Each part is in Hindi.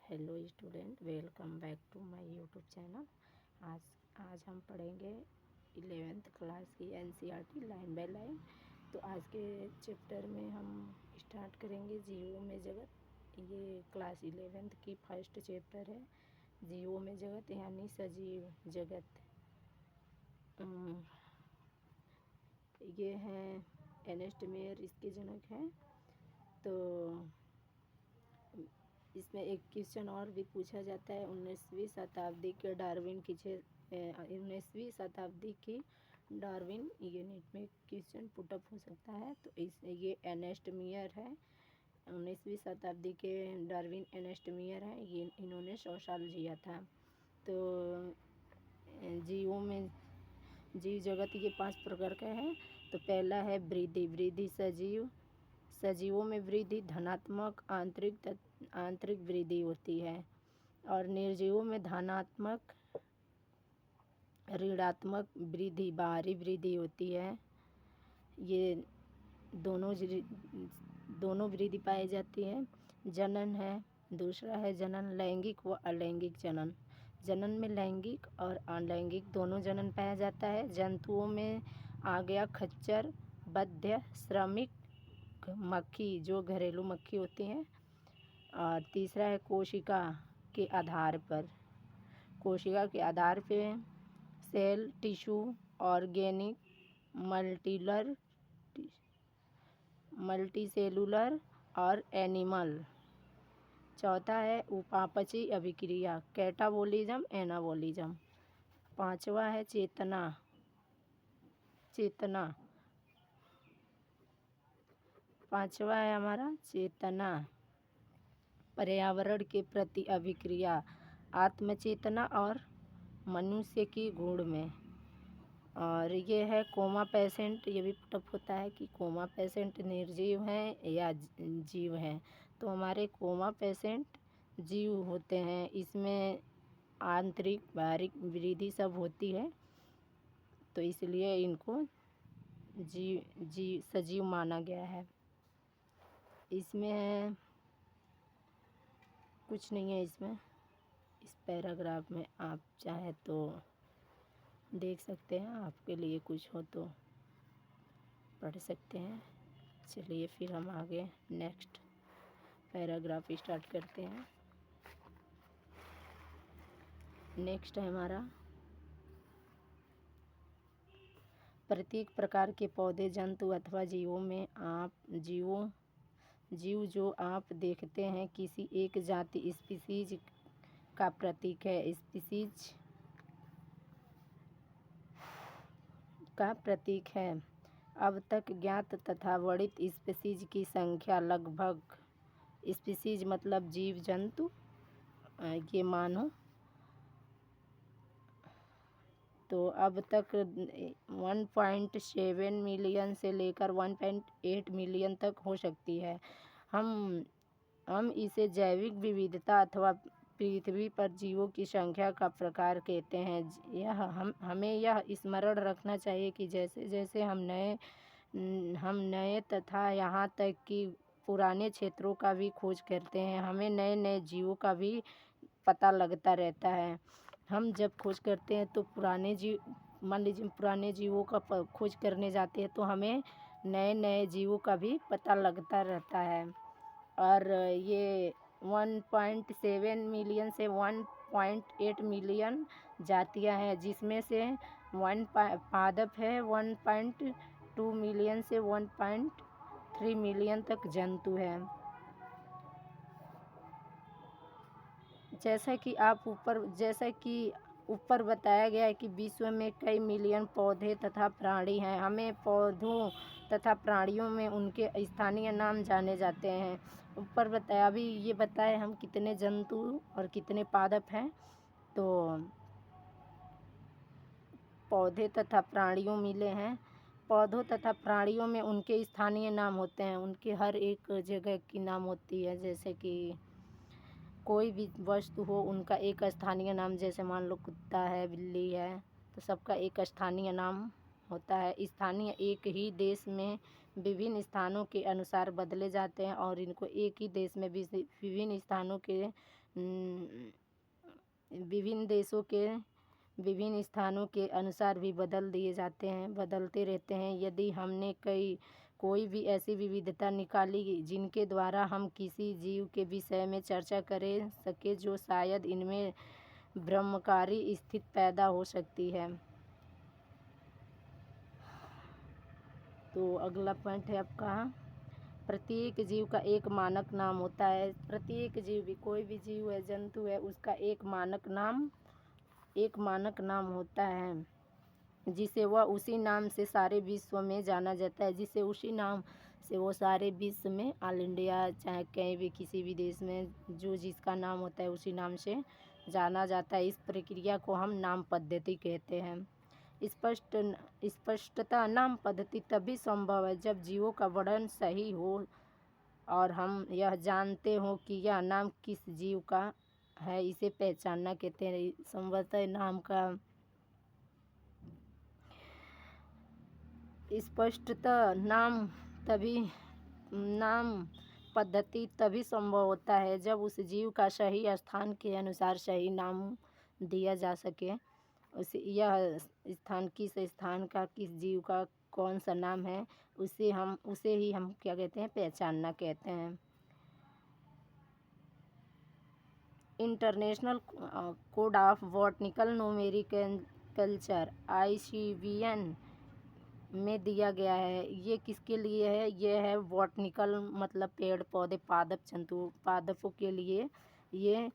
Hello student, welcome back to my YouTube channel. आज हम पढ़ेंगे 11th क्लास की एनसीईआरटी लाइन बाय लाइन। तो आज के चैप्टर में हम स्टार्ट करेंगे जीवों में जगत। ये क्लास 11th की फर्स्ट चैप्टर है, जीवों में जगत यानी सजीव जगत। ये हैं एर्नेस्ट मेयर, इसके जनक हैं। तो इसमें एक क्वेश्चन और भी पूछा जाता है। 19वीं शताब्दी के डार्विन की 19वीं शताब्दी की डार्विन यूनिट में क्वेश्चन पुटअप हो सकता है। तो ये एर्नेस्ट मेयर है, 19वीं शताब्दी के डार्विन एर्नेस्ट मेयर है। ये इन्होंने 100 साल जिया था। तो जीवों में जीव जगत ये 5 प्रकार का है। तो पहला है वृद्धि सजीवों में वृद्धि धनात्मक आंतरिक वृद्धि होती है, और निर्जीवों में धनात्मक ऋणात्मक वृद्धि बाहरी वृद्धि होती है। ये दोनों वृद्धि पाई जाती है। जनन है, दूसरा है जनन लैंगिक व अलैंगिक जनन। जनन में लैंगिक और अलैंगिक दोनों जनन पाया जाता है। जंतुओं में आ गया खच्चर, बद्ध, श्रमिक मक्खी जो घरेलू मक्खी होती हैं। और तीसरा है कोशिका के आधार पे सेल, टिश्यू, ऑर्गेनिक, मल्टीसेलुलर और एनिमल। चौथा है उपापचयी अभिक्रिया, कैटाबोलिज्म, एनाबोलिज्म। पांचवा है चेतना। पांचवा है हमारा चेतना, पर्यावरण के प्रति अभिक्रिया, आत्मचेतना और मनुष्य की गुण में। और ये है कोमा पेशेंट। ये भी पुटअप होता है कि कोमा पेशेंट निर्जीव हैं या जीव हैं। तो हमारे कोमा पेशेंट जीव होते हैं। इसमें आंतरिक बाहरी वृद्धि सब होती है, तो इसलिए इनको सजीव माना गया है। इसमें कुछ नहीं है। इस पैराग्राफ में आप चाहे तो देख सकते हैं, आपके लिए कुछ हो तो पढ़ सकते हैं। चलिए फिर हम आगे नेक्स्ट पैराग्राफ स्टार्ट करते हैं। नेक्स्ट है हमारा प्रत्येक प्रकार के पौधे, जंतु अथवा जीवों में जीव जो आप देखते हैं किसी एक जाति स्पीसीज का प्रतीक है। स्पीसीज का प्रतीक है। अब तक ज्ञात तथा वर्णित स्पीसीज की संख्या लगभग, स्पीसीज मतलब जीव जंतु, ये मानो तो अब तक 1.7 मिलियन से लेकर 1.8 मिलियन तक हो सकती है। हम इसे जैविक विविधता अथवा पृथ्वी पर जीवों की संख्या का प्रकार कहते हैं। हमें यह स्मरण रखना चाहिए कि जैसे जैसे हम नए तथा यहाँ तक कि पुराने क्षेत्रों का भी खोज करते हैं, हमें नए नए जीवों का भी पता लगता रहता है। हम जब खोज करते हैं तो मान लीजिए पुराने जीवों का खोज करने जाते हैं तो हमें नए नए जीवों का भी पता लगता रहता है। और ये 1.7 मिलियन से 1.8 मिलियन जातियां हैं, जिसमें से 1 पादप है, 1.2 मिलियन से 1.3 मिलियन तक जंतु हैं। जैसा कि ऊपर बताया गया है कि विश्व में कई मिलियन पौधे तथा प्राणी हैं। हमें पौधों तथा प्राणियों में उनके स्थानीय नाम जाने जाते हैं। ऊपर बताया, अभी ये बताए हम कितने जंतु और कितने पादप हैं। तो पौधे तथा प्राणियों मिले हैं। पौधों तथा प्राणियों में उनके स्थानीय नाम होते हैं, उनके हर एक जगह की नाम होती है। जैसे कि कोई भी वस्तु हो, उनका एक स्थानीय नाम, जैसे मान लो कुत्ता है, बिल्ली है, तो सबका एक स्थानीय नाम होता है। स्थानीय एक ही देश में विभिन्न स्थानों के अनुसार बदले जाते हैं, और इनको एक ही देश में विभिन्न स्थानों के विभिन्न देशों के विभिन्न स्थानों के अनुसार भी बदल दिए जाते हैं, बदलते रहते हैं। यदि हमने कोई भी ऐसी विविधता निकाली जिनके द्वारा हम किसी जीव के विषय में चर्चा कर सके जो शायद इनमें ब्रह्मकारी स्थिति पैदा हो सकती है। तो अगला पॉइंट है आपका, प्रत्येक जीव का एक मानक नाम होता है। प्रत्येक जीव भी, कोई भी जीव है, जंतु है, उसका एक मानक नाम होता है जिसे वह उसी नाम से सारे विश्व में जाना जाता है, जिसे उसी नाम से वो सारे विश्व में, ऑल इंडिया चाहे कहीं भी किसी भी देश में जो जिसका नाम होता है उसी नाम से जाना जाता है। इस प्रक्रिया को हम नाम पद्धति कहते हैं। स्पष्टता नाम पद्धति तभी संभव है जब जीवों का वर्णन सही हो और हम यह जानते हो कि यह नाम किस जीव का है। इसे पहचानना कहते हैं। संभवतः स्पष्टता नाम पद्धति तभी संभव होता है जब उस जीव का सही स्थान के अनुसार सही नाम दिया जा सके। यह स्थान किस स्थान का, किस जीव का कौन सा नाम है, उसे ही हम क्या कहते हैं, पहचानना कहते हैं। International code of botanical nomenclature ICBN में दिया गया है। ये किसके लिए है? ये है बॉटनिकल मतलब पेड़ पौधे, पादपों के लिए ये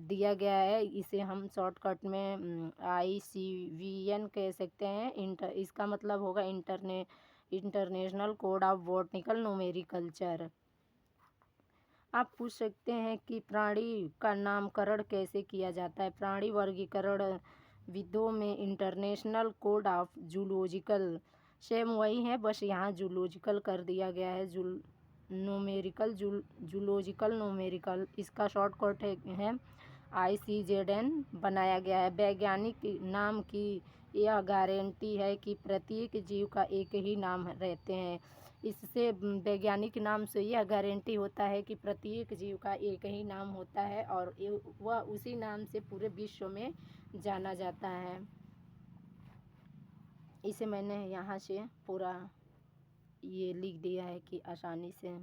दिया गया है। इसे हम शॉर्टकट में ICBN कह सकते हैं। इसका मतलब होगा इंटरनेशनल कोड ऑफ बॉटनिकल नोमेरिकल्चर। आप पूछ सकते हैं कि प्राणी का नामकरण कैसे किया जाता है। प्राणी वर्गीकरण विदों में international code of zoological same वही है, बस यहाँ जूलॉजिकल कर दिया गया है। जूलॉजिकल नोमेरिकल इसका शॉर्टकट है ICZN बनाया गया है। वैज्ञानिक नाम की यह गारंटी है कि प्रत्येक जीव का एक ही नाम रहते हैं। इससे वैज्ञानिक नाम से यह गारंटी होता है कि प्रत्येक जीव का एक ही नाम होता है और वह उसी नाम से पूरे विश्व में जाना जाता है। इसे मैंने यहाँ से पूरा ये लिख दिया है कि आसानी से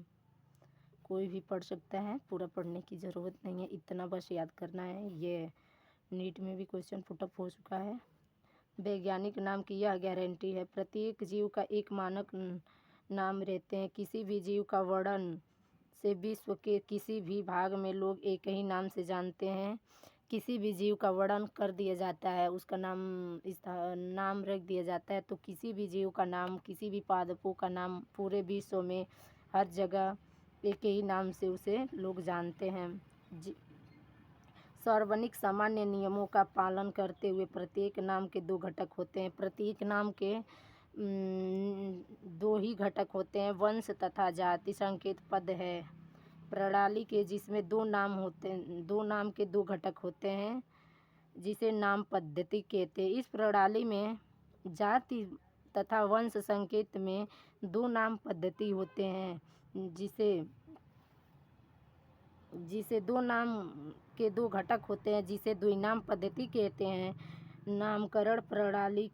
कोई भी पढ़ सकता है, पूरा पढ़ने की ज़रूरत नहीं है, इतना बस याद करना है। ये नीट में भी क्वेश्चन पुटअप हो चुका है। वैज्ञानिक नाम की यह गारंटी है, प्रत्येक जीव का एक मानक नाम रहते हैं। किसी भी जीव का वर्णन से विश्व के किसी भी भाग में लोग एक ही नाम से जानते हैं। किसी भी जीव का वर्णन कर दिया जाता है, उसका नाम रख दिया जाता है, तो किसी भी जीव का नाम, किसी भी पादपों का नाम पूरे विश्व में हर जगह एक ही नाम से उसे लोग जानते हैं। सार्वजनिक सामान्य नियमों का पालन करते हुए प्रत्येक नाम के 2 घटक होते हैं। प्रत्येक नाम के 2 ही घटक होते हैं, वंश तथा जाति संकेत पद है प्रणाली के, जिसमें 2 नाम के 2 घटक होते हैं, जिसे नाम पद्धति कहते हैं। इस प्रणाली में जाति तथा वंश संकेत में 2 नाम पद्धति होते हैं, जिसे 2 नाम के 2 घटक होते हैं, जिसे द्विनाम पद्धति कहते हैं। नामकरण प्रणाली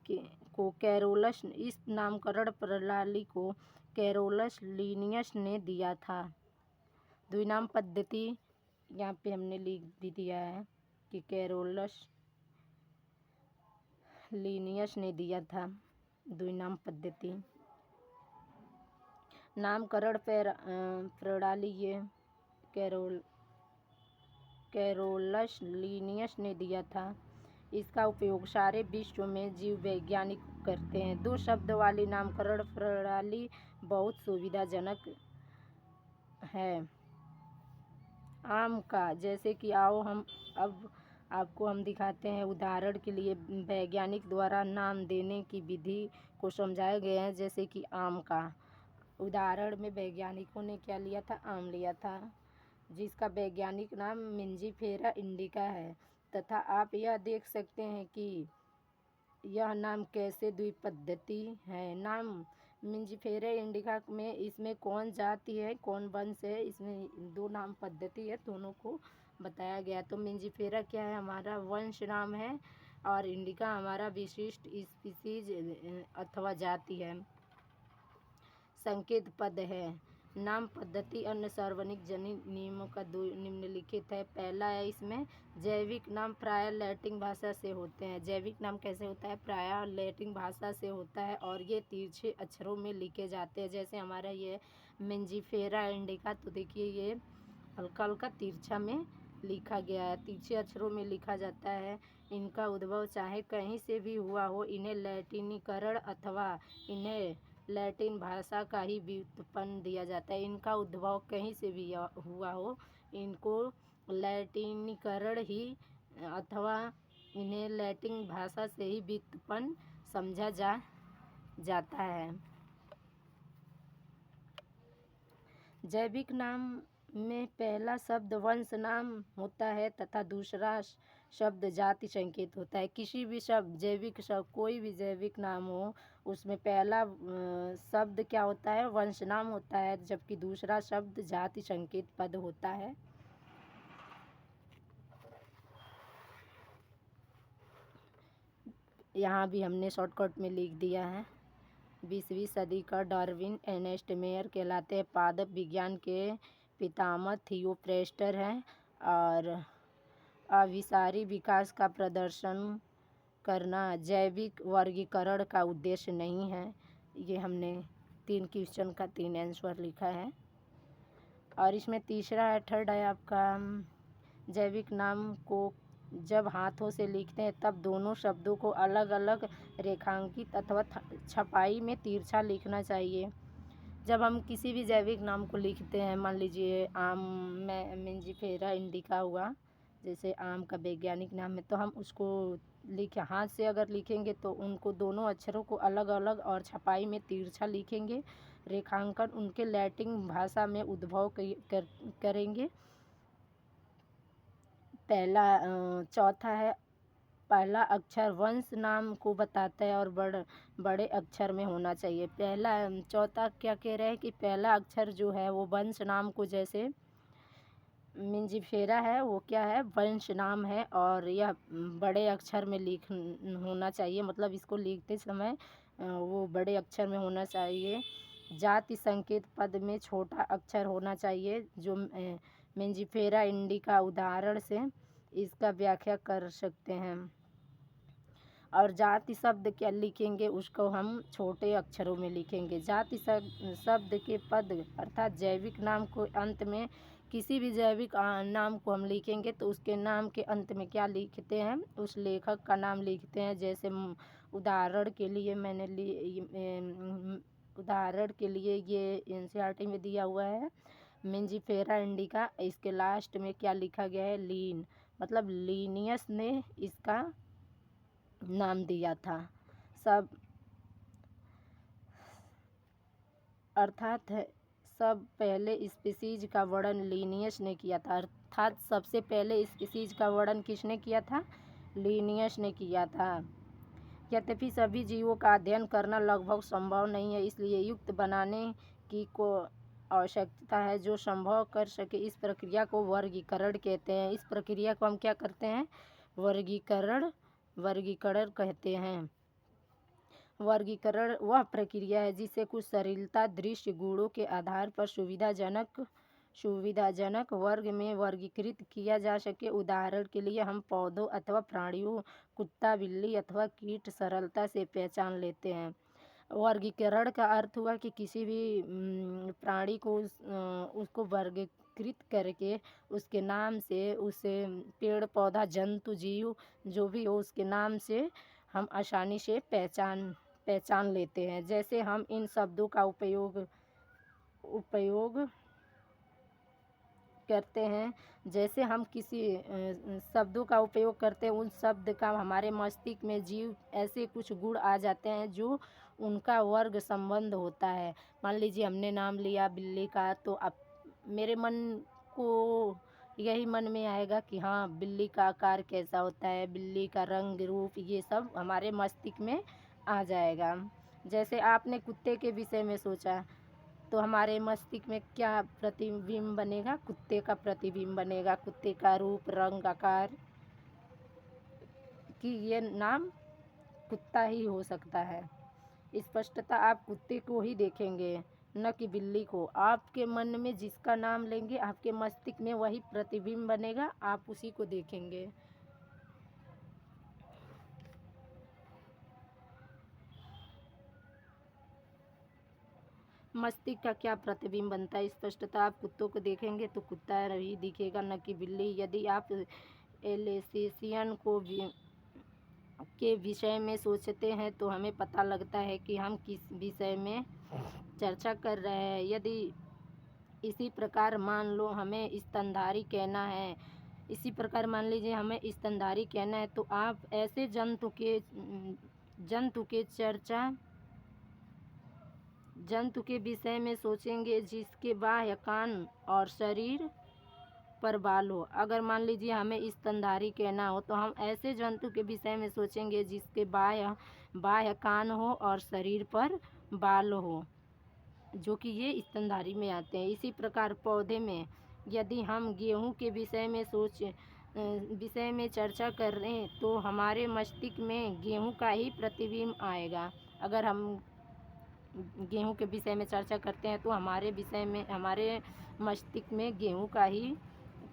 को कैरोलस इस नामकरण प्रणाली को कैरोलस लीनियस ने दिया था। द्विनाम पद्धति यहाँ पे हमने लिख भी दिया है कि कैरोलस लीनियस ने दिया था द्विनाम पद्धति। नामकरण प्रणाली ये कैरोलस लीनियस ने दिया था। इसका उपयोग सारे विश्व में जीव वैज्ञानिक करते हैं। 2 शब्द वाली नामकरण प्रणाली बहुत सुविधाजनक है। आम का, जैसे कि आओ हम अब आपको हम दिखाते हैं उदाहरण के लिए वैज्ञानिक द्वारा नाम देने की विधि को समझाया गया है। जैसे कि आम का उदाहरण में वैज्ञानिकों ने क्या लिया था? आम लिया था, जिसका वैज्ञानिक नाम मिंजीफेरा इंडिका है। तथा आप यह देख सकते हैं कि यह नाम कैसे द्विपद्धति है। नाम मिंजीफेरा इंडिका में इसमें कौन जाति है, कौन वंश है, इसमें 2 नाम पद्धति है, दोनों को बताया गया। तो मिंजीफेरा क्या है, हमारा वंश नाम है और इंडिका हमारा विशिष्ट स्पीसीज अथवा जाति है। संकेत पद है। नाम पद्धति अन्य सार्वजनिक जनित नियमों का निम्नलिखित है। पहला है इसमें जैविक नाम प्रायः लैटिन भाषा से होते हैं। जैविक नाम कैसे होता है, प्रायः लैटिन भाषा से होता है और ये तिरछे अक्षरों में लिखे जाते हैं। जैसे हमारा ये मिंजीफेरा इंडिका, तो देखिए ये हल्का हल्का तिरछा में लिखा गया है, तिरछे अक्षरों में लिखा जाता है। इनका उद्भव चाहे कहीं से भी हुआ हो, इन्हें लैटिनीकरण अथवा इन्हें लैटिन भाषा का ही व्युत्पन्न दिया जाता है। इनका उद्भव कहीं से भी हुआ हो, इनको लैटिनीकरण ही अथवा इन्हें लैटिन भाषा से ही व्युत्पन्न समझा जाता है। जैविक नाम में पहला शब्द वंश नाम होता है तथा दूसरा शब्द जाति संकेत होता है। किसी भी शब्द, जैविक शब्द, कोई भी जैविक नाम हो, उसमें पहला शब्द क्या होता है, वंश नाम होता है, जबकि दूसरा शब्द जाति संकेत पद होता है। यहाँ भी हमने शॉर्टकट में लिख दिया है। 20वीं सदी का डार्विन एर्नेस्ट मेयर कहलाते हैं। पादप विज्ञान के पितामह थियोफ्रेस्टर हैं और अभिसारी विकास का प्रदर्शन करना जैविक वर्गीकरण का उद्देश्य नहीं है। ये हमने 3 क्वेश्चन का 3 आंसर लिखा है। और इसमें तीसरा है, थर्ड है आपका, जैविक नाम को जब हाथों से लिखते हैं तब दोनों शब्दों को अलग अलग रेखांकित अथवा छपाई में तिरछा लिखना चाहिए। जब हम किसी भी जैविक नाम को लिखते हैं, मान लीजिए आम में मिंजीफेरा इंडिका हुआ, जैसे आम का वैज्ञानिक नाम है, तो हम उसको लिखे हाथ से अगर लिखेंगे तो उनको दोनों अक्षरों को अलग अलग और छपाई में तिरछा लिखेंगे। रेखांकन उनके लैटिन भाषा में उद्भव करेंगे। चौथा है, पहला अक्षर वंश नाम को बताता है और बड़े अक्षर में होना चाहिए। चौथा क्या कह रहे हैं कि पहला अक्षर जो है वो वंश नाम को, जैसे मिंजीफेरा है वो क्या है, वंश नाम है और यह बड़े अक्षर में होना चाहिए, मतलब इसको लिखते समय वो बड़े अक्षर में होना चाहिए। जाति संकेत पद में छोटा अक्षर होना चाहिए। जो मिंजीफेरा इंडिका उदाहरण से इसका व्याख्या कर सकते हैं। और जाति शब्द क्या लिखेंगे, उसको हम छोटे अक्षरों में लिखेंगे। जाति शब्द के पद अर्थात जैविक नाम को अंत में, किसी भी जैविक नाम को हम लिखेंगे तो उसके नाम के अंत में क्या लिखते हैं, उस लेखक का नाम लिखते हैं। जैसे उदाहरण के लिए उदाहरण के लिए ये एनसीईआरटी में दिया हुआ है मिंजीफेरा इंडिका, इसके लास्ट में क्या लिखा गया है, लीन, मतलब लीनियस ने इसका नाम दिया था। सब अर्थात है सब पहले स्पीसीज का वर्णन लीनियस ने किया था। अर्थात सबसे पहले स्पीसीज का वर्णन किसने किया था, लीनियस ने किया था। यद्यपि सभी जीवों का अध्ययन करना लगभग संभव नहीं है, इसलिए युक्त बनाने की को आवश्यकता है जो संभव कर सके। इस प्रक्रिया को वर्गीकरण कहते हैं। इस प्रक्रिया को हम क्या करते हैं, वर्गीकरण कहते हैं। वर्गीकरण वह प्रक्रिया है जिसे कुछ सरलता दृश्य गुणों के आधार पर सुविधाजनक वर्ग में वर्गीकृत किया जा सके। उदाहरण के लिए हम पौधों अथवा प्राणियों, कुत्ता, बिल्ली अथवा कीट सरलता से पहचान लेते हैं। वर्गीकरण का अर्थ हुआ कि किसी भी प्राणी को उसको वर्गीकृत करके उसके नाम से, उसे पेड़ पौधा जंतु जीव जो भी हो उसके नाम से हम आसानी से पहचान लेते हैं। जैसे हम इन शब्दों का उपयोग करते हैं, जैसे हम किसी शब्दों का उपयोग करते हैं, उन शब्द का हमारे मस्तिष्क में जीव ऐसे कुछ गुण आ जाते हैं जो उनका वर्ग संबंध होता है। मान लीजिए हमने नाम लिया बिल्ली का, तो अब मेरे मन को यही मन में आएगा कि हाँ बिल्ली का आकार कैसा होता है, बिल्ली का रंग रूप, ये सब हमारे मस्तिष्क में आ जाएगा। जैसे आपने कुत्ते के विषय में सोचा तो हमारे मस्तिष्क में क्या प्रतिबिंब बनेगा? कुत्ते का प्रतिबिंब बनेगा। कुत्ते का रूप, रंग, आकार कि ये नाम कुत्ता ही हो सकता है। स्पष्टतः आप कुत्ते को ही देखेंगे, न कि बिल्ली को। आपके मन में जिसका नाम लेंगे, आपके मस्तिष्क में वही प्रतिबिंब बनेगा, आप उसी को देखेंगे। मस्तिष्क का क्या प्रतिबिंब बनता है? स्पष्टतः आप कुत्तों को देखेंगे तो कुत्ता ही दिखेगा, न कि बिल्ली। यदि आप एल्सेशियन के विषय में सोचते हैं तो हमें पता लगता है कि हम किस विषय में चर्चा कर रहे हैं। यदि इसी प्रकार मान लीजिए हमें स्तनधारी कहना है, तो आप ऐसे जंतु के विषय में सोचेंगे जिसके बाह्य, कान और शरीर पर बाल हो। अगर मान लीजिए हमें स्तनधारी कहना हो, तो हम ऐसे जंतु के विषय में सोचेंगे जिसके बाह्य कान हो और शरीर पर बाल हो, जो कि ये स्तनधारी में आते हैं। इसी प्रकार पौधे में यदि हम गेहूं के विषय में चर्चा कर रहे हैं, तो हमारे मस्तिष्क में गेहूं का ही प्रतिबिंब आएगा। अगर हम गेहूं के विषय में चर्चा करते हैं तो हमारे मस्तिष्क में गेहूं का ही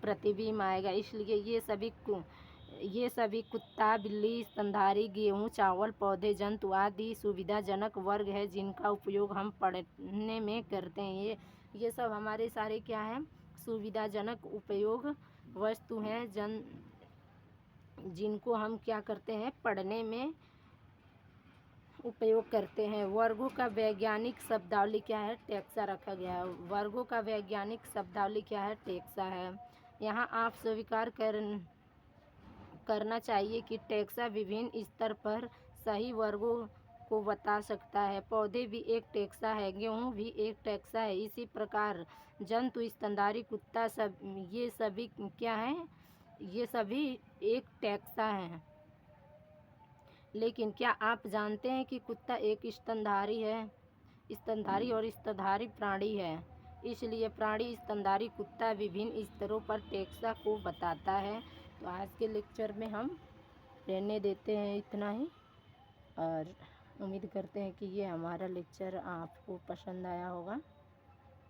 प्रतिबिंब आएगा। इसलिए ये सभी कुत्ता, बिल्ली, स्तनधारी, गेहूं, चावल, पौधे, जंतु आदि सुविधाजनक वर्ग है जिनका उपयोग हम पढ़ने में करते हैं। ये सब हमारे सारे क्या हैं? सुविधाजनक उपयोग वस्तु हैं जिनको हम क्या करते हैं? पढ़ने में उपयोग करते हैं। वर्गों का वैज्ञानिक शब्दावली क्या है? टैक्सा रखा गया है। वर्गों का वैज्ञानिक शब्दावली क्या है? टैक्सा है। यहाँ आप स्वीकार करना चाहिए कि टैक्सा विभिन्न स्तर पर सही वर्गों को बता सकता है। पौधे भी एक टैक्सा है, गेहूं भी एक टैक्सा है। इसी प्रकार जंतु, स्तनधारी, कुत्ता ये सभी क्या हैं? ये सभी एक टैक्सा हैं। लेकिन क्या आप जानते हैं कि कुत्ता एक स्तनधारी और स्तनधारी प्राणी है। इसलिए प्राणी स्तनधारी कुत्ता विभिन्न स्तरों पर टैक्सा को बताता है। तो आज के लेक्चर में हम रहने देते हैं इतना ही, और उम्मीद करते हैं कि ये हमारा लेक्चर आपको पसंद आया होगा।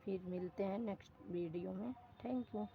फिर मिलते हैं नेक्स्ट वीडियो में। Thank you.